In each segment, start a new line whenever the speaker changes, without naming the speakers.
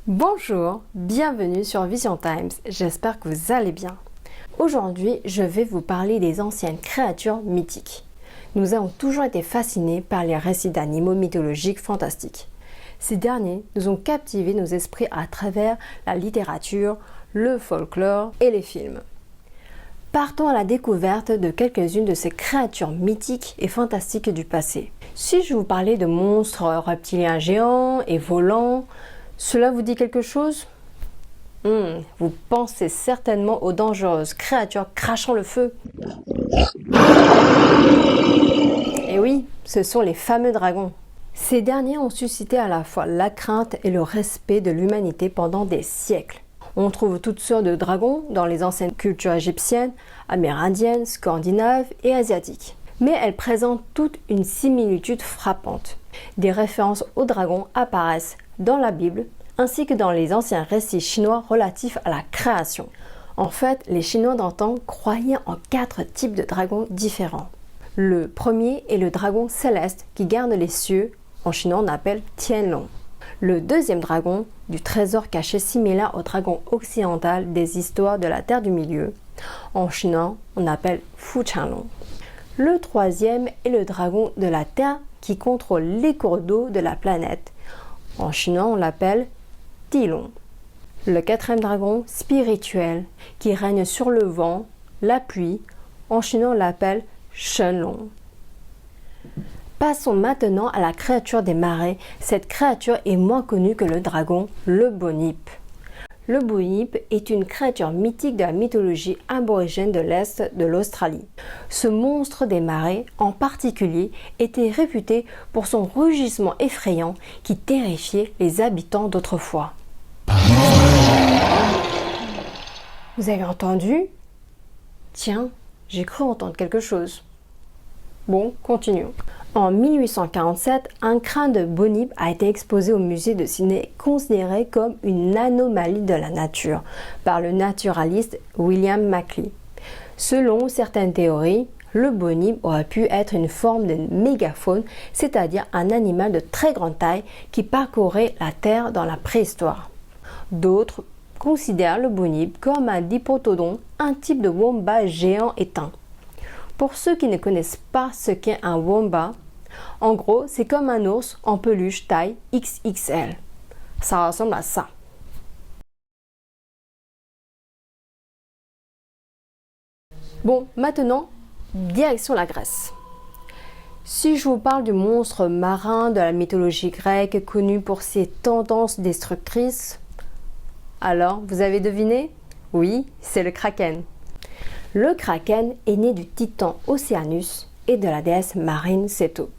Bonjour, bienvenue sur Vision Times, j'espère que vous allez bien. Aujourd'hui, je vais vous parler des anciennes créatures mythiques. Nous avons toujours été fascinés par les récits d'animaux mythologiques fantastiques. Ces derniers nous ont captivé nos esprits à travers la littérature, le folklore et les films. Partons à la découverte de quelques-unes de ces créatures mythiques et fantastiques du passé. Si je vous parlais de monstres reptiliens géants et volants, cela vous dit quelque chose? Vous pensez certainement aux dangereuses créatures crachant le feu. Et oui, ce sont les fameux dragons. Ces derniers ont suscité à la fois la crainte et le respect de l'humanité pendant des siècles. On trouve toutes sortes de dragons dans les anciennes cultures égyptiennes, amérindiennes, scandinaves et asiatiques. Mais elles présentent toute une similitude frappante. Des références aux dragons apparaissent dans la Bible, ainsi que dans les anciens récits chinois relatifs à la création. En fait, les Chinois d'antan croyaient en 4 types de dragons différents. Le premier est le dragon céleste qui garde les cieux, en chinois on appelle Tianlong. Le deuxième dragon, du trésor caché similaire au dragon occidental des histoires de la Terre du Milieu, en chinois on appelle Fu Chanlong. Le troisième est le dragon de la Terre qui contrôle les cours d'eau de la planète. En chinois, on l'appelle Tilong. Le quatrième dragon spirituel qui règne sur le vent, la pluie. En chinois, on l'appelle Shenlong. Passons maintenant à la créature des marais. Cette créature est moins connue que le dragon, le Bonip. Le Bonip est une créature mythique de la mythologie aborigène de l'Est de l'Australie. Ce monstre des marais, en particulier, était réputé pour son rugissement effrayant qui terrifiait les habitants d'autrefois. Vous avez entendu? Tiens, j'ai cru entendre quelque chose. Bon, continuons. En 1847, un crâne de Bonip a été exposé au musée de Sydney, considéré comme une anomalie de la nature par le naturaliste William Macleay. Selon certaines théories, le Bonip aurait pu être une forme de mégafaune, c'est-à-dire un animal de très grande taille qui parcourait la Terre dans la préhistoire. D'autres considèrent le Bonip comme un diprotodon, un type de wombat géant éteint. Pour ceux qui ne connaissent pas ce qu'est un wombat, en gros, c'est comme un ours en peluche taille XXL. Ça ressemble à ça. Bon, maintenant, direction la Grèce. Si je vous parle du monstre marin de la mythologie grecque connu pour ses tendances destructrices, alors, vous avez deviné? Oui, c'est le Kraken. Le Kraken est né du titan Océanus et de la déesse marine Ceto.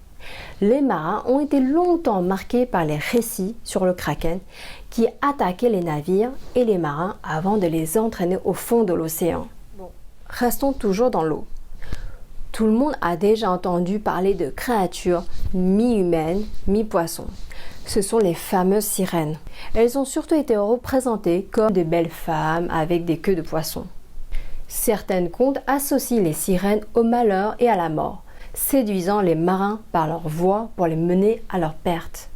Les marins ont été longtemps marqués par les récits sur le Kraken qui attaquait les navires et les marins avant de les entraîner au fond de l'océan. Bon, restons toujours dans l'eau. Tout le monde a déjà entendu parler de créatures mi-humaines, mi-poissons. Ce sont les fameuses sirènes. Elles ont surtout été représentées comme de belles femmes avec des queues de poisson. Certains contes associent les sirènes au malheur et à la mort, séduisant les marins par leur voix pour les mener à leur perte.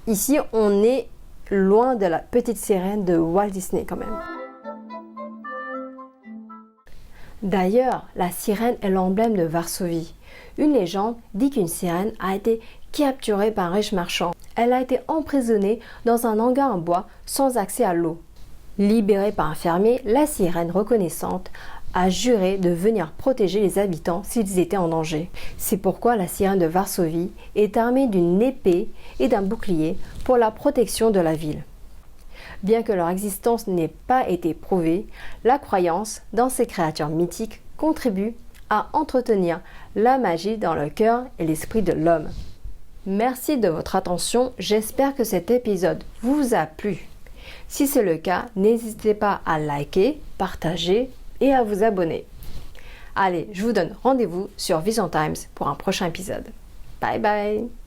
Ici, on est loin de la petite sirène de Walt Disney quand même. D'ailleurs, la sirène est l'emblème de Varsovie. Une légende dit qu'une sirène a été capturée par un riche marchand. Elle a été emprisonnée dans un hangar en bois sans accès à l'eau. Libérée par un fermier, la sirène reconnaissante a juré de venir protéger les habitants s'ils étaient en danger. C'est pourquoi la sirène de Varsovie est armée d'une épée et d'un bouclier pour la protection de la ville. Bien que leur existence n'ait pas été prouvée, la croyance dans ces créatures mythiques contribue à entretenir la magie dans le cœur et l'esprit de l'homme. Merci de votre attention, j'espère que cet épisode vous a plu. Si c'est le cas, n'hésitez pas à liker, partager et à vous abonner. Allez, je vous donne rendez-vous sur Vision Times pour un prochain épisode. Bye bye!